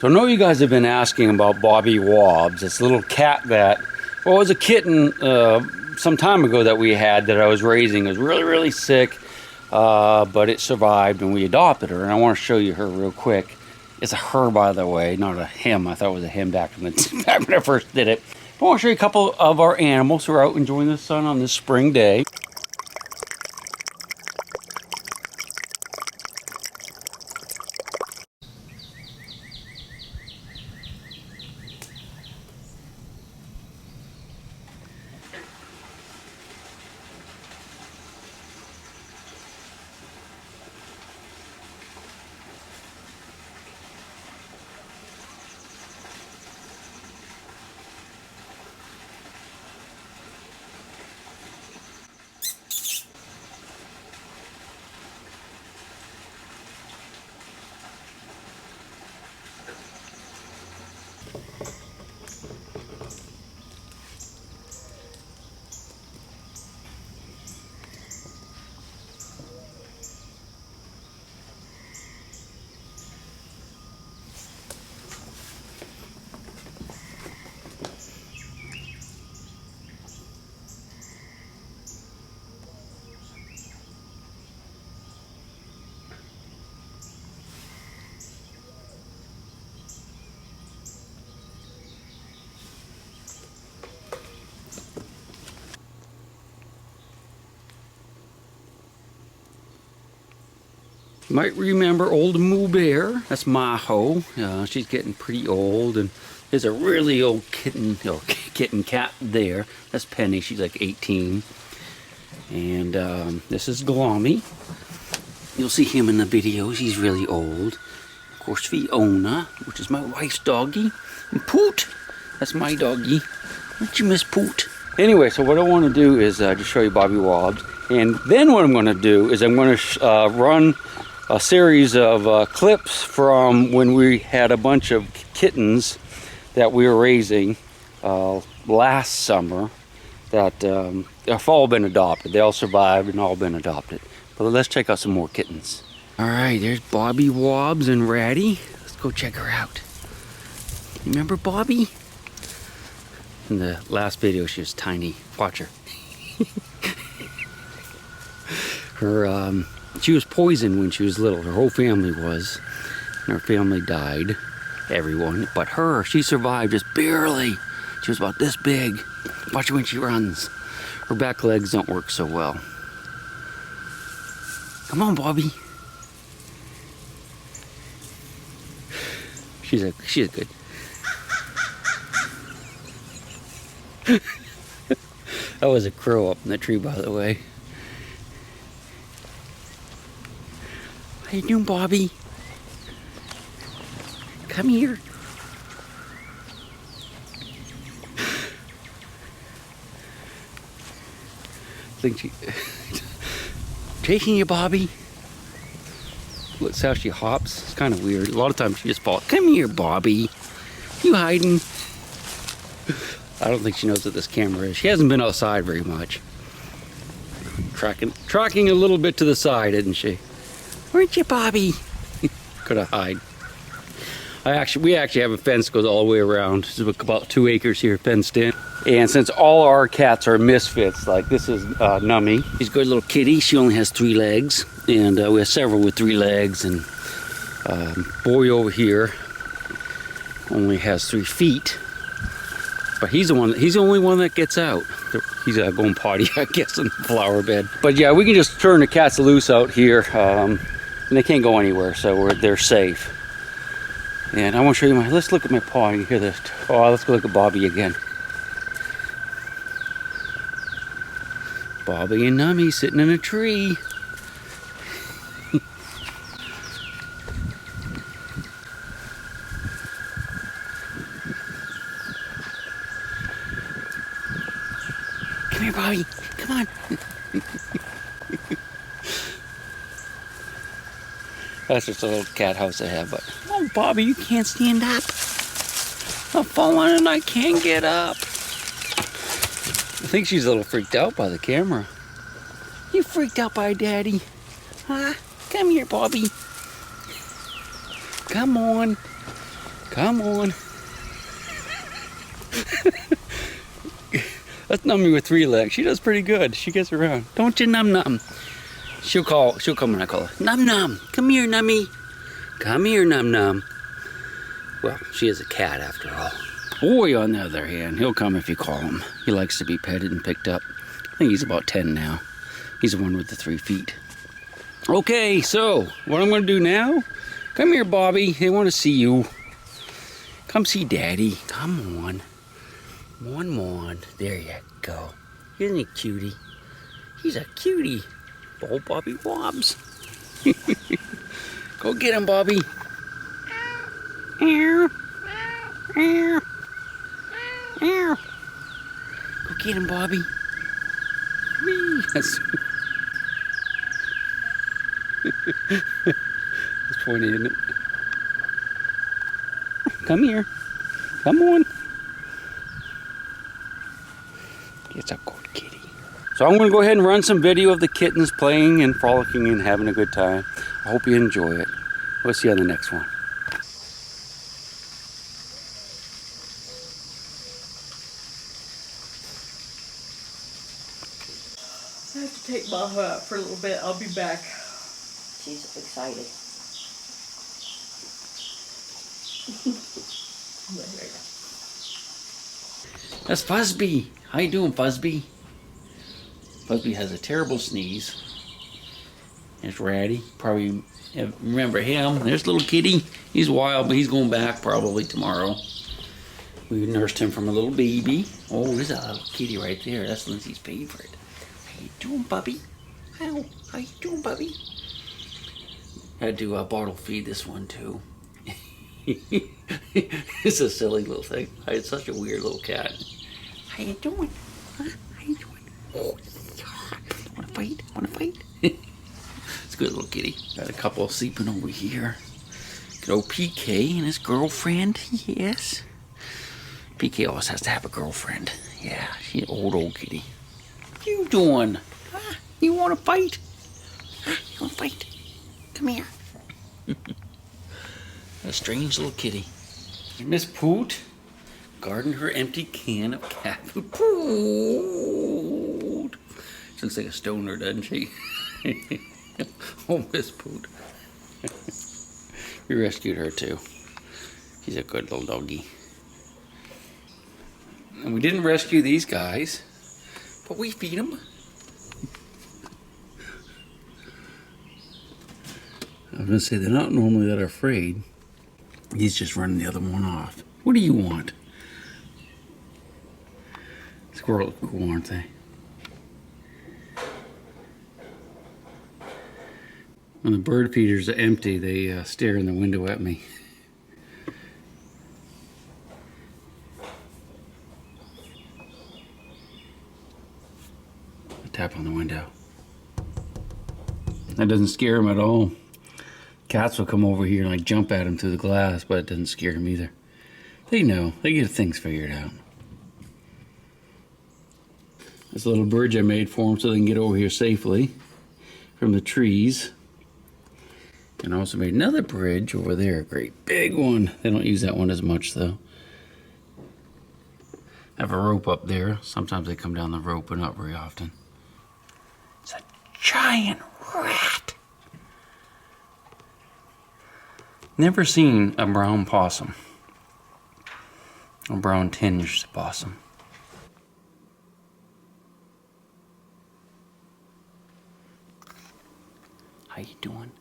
So I know you guys have been asking about Bobbie Wobbs, this little cat that, well, it was a kitten some time ago that we had that I was raising. It was really, really sick, but it survived and we adopted her. And I want to show you her real quick. It's a her, by the way, not a him. I thought it was a him back when I first did it. I want to show you a couple of our animals who are out enjoying the sun on this spring day. You might remember old Moo Bear. That's Maho. She's getting pretty old, and there's a really old kitten cat there. That's Penny. She's like 18. And this is Glommy. You'll see him in the videos. He's really old. Of course, Fiona, which is my wife's doggy. And Poot. That's my doggy. Don't you miss Poot? Anyway, so what I want to do is just show you Bobbie Wobbs. And then what I'm going to do is I'm going to run a series of clips from when we had a bunch of kittens that we were raising last summer that have all been adopted. They all survived and all been adopted. But let's check out some more kittens. All right, there's Bobbie Wobbs and Ratty. Let's go check her out. Remember Bobbie? In the last video, she was tiny. Watch her. She was poisoned when she was little. Her whole family was. And her family died. Everyone. But her, she survived just barely. She was about this big. Watch her when she runs. Her back legs don't work so well. Come on, Bobbie. She's good. That was a crow up in the tree, by the way. How you doing, Bobbie? Come here. Think she chasing you, Bobbie? Look how she hops. It's kind of weird. A lot of times she just falls. Come here, Bobbie. You hiding? I don't think she knows what this camera is. She hasn't been outside very much. Tracking a little bit to the side, isn't she? Weren't you, Bobbie? Could I hide? We actually have a fence that goes all the way around. It's about 2 acres here fenced in. And since all our cats are misfits, like this is Nummy. She's a good little kitty. She only has 3 legs. And we have several with 3 legs. And Boy over here only has 3 feet. But he's the only one that gets out. He's going potty, I guess, in the flower bed. But yeah, we can just turn the cats loose out here. And they can't go anywhere, so they're safe. And I want to show you let's look at my paw. You hear this? Oh, let's go look at Bobbie again. Bobbie and Nummy sitting in a tree. Come here, Bobbie. Come on. That's just a little cat house I have, but oh, Bobbie, you can't stand up. I'm falling and I can't get up. I think she's a little freaked out by the camera. You freaked out by Daddy? Huh? Come here, Bobbie. Come on. Come on. That's Nummy with 3 legs. She does pretty good. She gets around. Don't you, Num Num? She'll come when I call her. Num Num, come here, Nummy. Come here, Num Num. Well, she is a cat after all. Boy, on the other hand, he'll come if you call him. He likes to be petted and picked up. I think he's about 10 now. He's the one with the 3 feet. Okay, so what I'm going to do now, come here, Bobbie. They want to see you. Come see Daddy. Come on. Come on. There you go. Isn't he cutie? He's a cutie. Old Bobbie Wobbs. Go get him, Bobbie. Go get him, Bobbie. That's funny, isn't it? Come here. Come on. It's a good kitty. So I'm going to go ahead and run some video of the kittens playing and frolicking and having a good time. I hope you enjoy it. We'll see you on the next one. I have to take Maho out for a little bit. I'll be back. She's excited. That's Fuzzby. How you doing, Fuzzby? Fuzzby has a terrible sneeze. It's Ratty. Probably remember him. There's little kitty. He's wild, but he's going back probably tomorrow. We nursed him from a little baby. Oh, there's a little kitty right there. That's Lindsay's favorite. How you doing, Bubby? How you doing, Bubby? Had to bottle feed this one too. It's a silly little thing. It's such a weird little cat. How you doing? Huh? How you doing? Oh, wanna fight? Wanna fight? It's a good little kitty. Got a couple sleeping over here. Good old PK and his girlfriend. Yes. PK always has to have a girlfriend. Yeah, she's an old kitty. What you doing? Huh? You wanna fight? Huh? You wanna fight? Come here. A strange little kitty. Miss Poot guarding her empty can of cat food. Poot. She looks like a stoner, doesn't she? Oh, Miss Poot. We rescued her too. She's a good little doggy. And we didn't rescue these guys, but we feed them. I was gonna say they're not normally that afraid. He's just running the other one off. What do you want? Squirrels are cool, aren't they? When the bird feeders are empty, they stare in the window at me. I tap on the window. That doesn't scare them at all. Cats will come over here and like jump at him through the glass, but it doesn't scare him either. They know. They get things figured out. This little bridge I made for them so they can get over here safely from the trees. And I also made another bridge over there, a great big one. They don't use that one as much though. I have a rope up there. Sometimes they come down the rope, but not very often. It's a giant rat. Never seen a brown possum. A brown tinged possum. How you doing?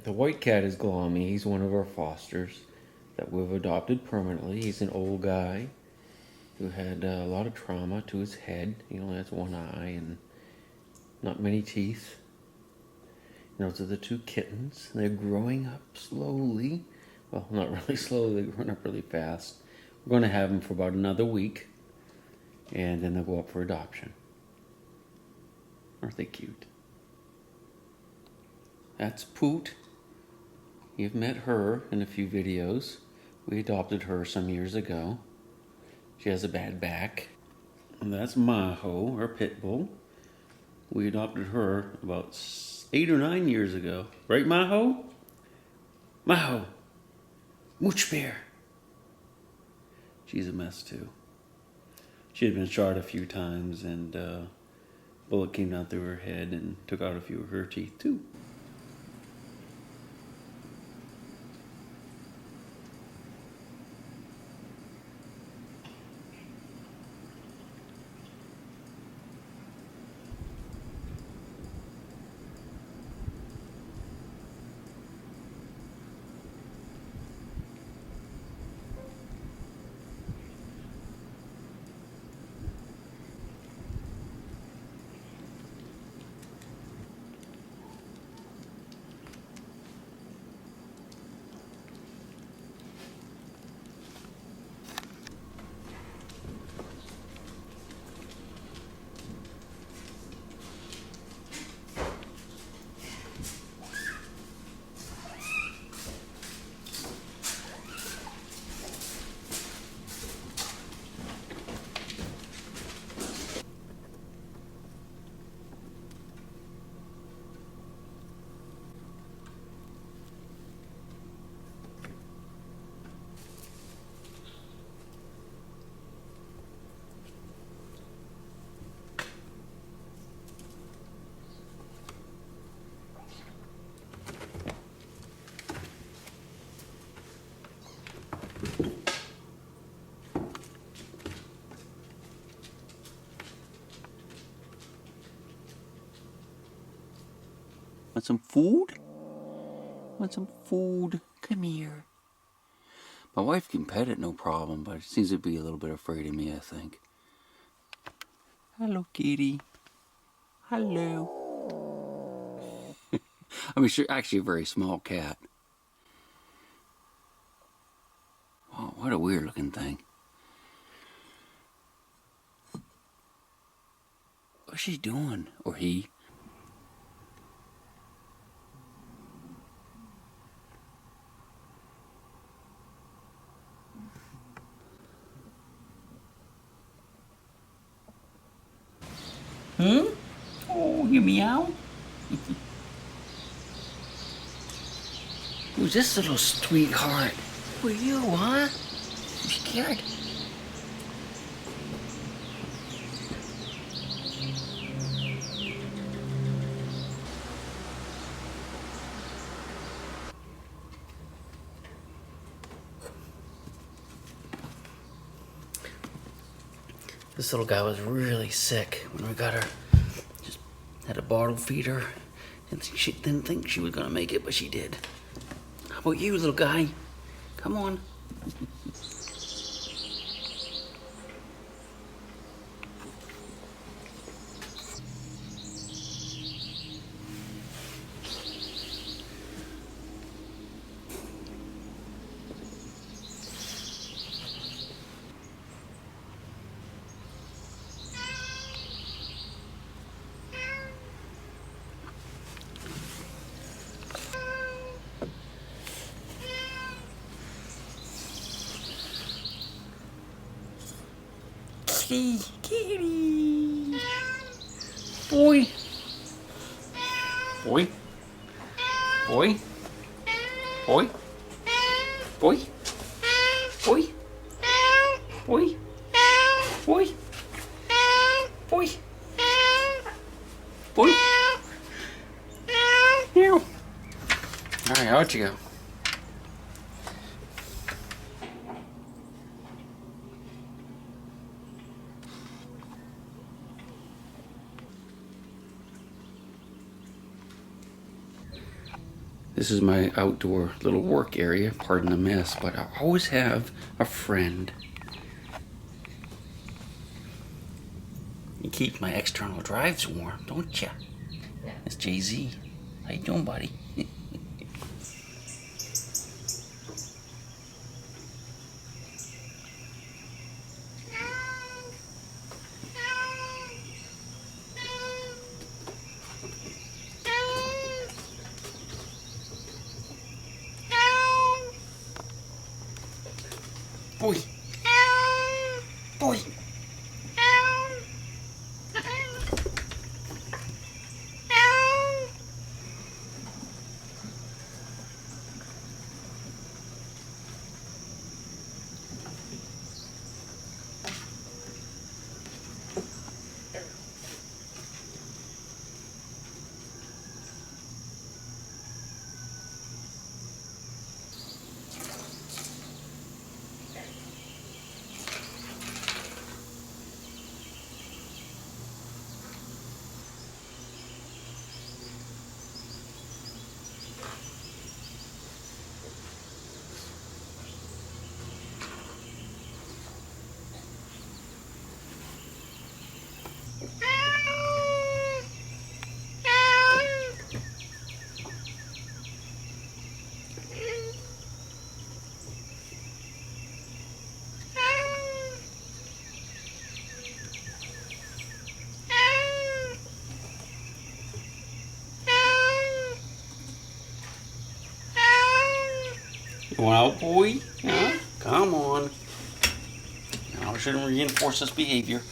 The white cat is Glommy. He's one of our fosters that we've adopted permanently. He's an old guy who had a lot of trauma to his head. He only has one eye and not many teeth. And those are the two kittens. They're growing up slowly. Well, not really slowly. They're growing up really fast. We're going to have them for about another week. And then they'll go up for adoption. Aren't they cute? That's Poot. You've met her in a few videos. We adopted her some years ago. She has a bad back. And that's Maho, our pit bull. We adopted her about 8 or 9 years ago. Right, Maho? Maho! Mooch bear! She's a mess too. She had been shot a few times and bullet came down through her head and took out a few of her teeth too. Want some food? Want some food? Come here. My wife can pet it, no problem, but it seems to be a little bit afraid of me, I think. Hello, kitty. Hello. I mean, she's actually a very small cat. Oh, what a weird looking thing. What's she doing? Or he? Oh, you meow? Who's this little sweetheart? Who are you, huh? You scared? This little guy was really sick when we got her. Just had a bottle feeder. Didn't think she was gonna make it, but she did. How about you, little guy? Come on. Kitty, kitty. Boy. Boy. Boy. Boy. Boy. Boy. Boy. Boy. Boy. Boy. Meow. All right, out you go. This is my outdoor little work area. Pardon the mess, but I always have a friend. You keep my external drives warm, don't ya? Yeah. It's Jay-Z. How you doing, buddy? Boy. Boy. You want out, boy? Huh? Come on. Now I shouldn't reinforce this behavior.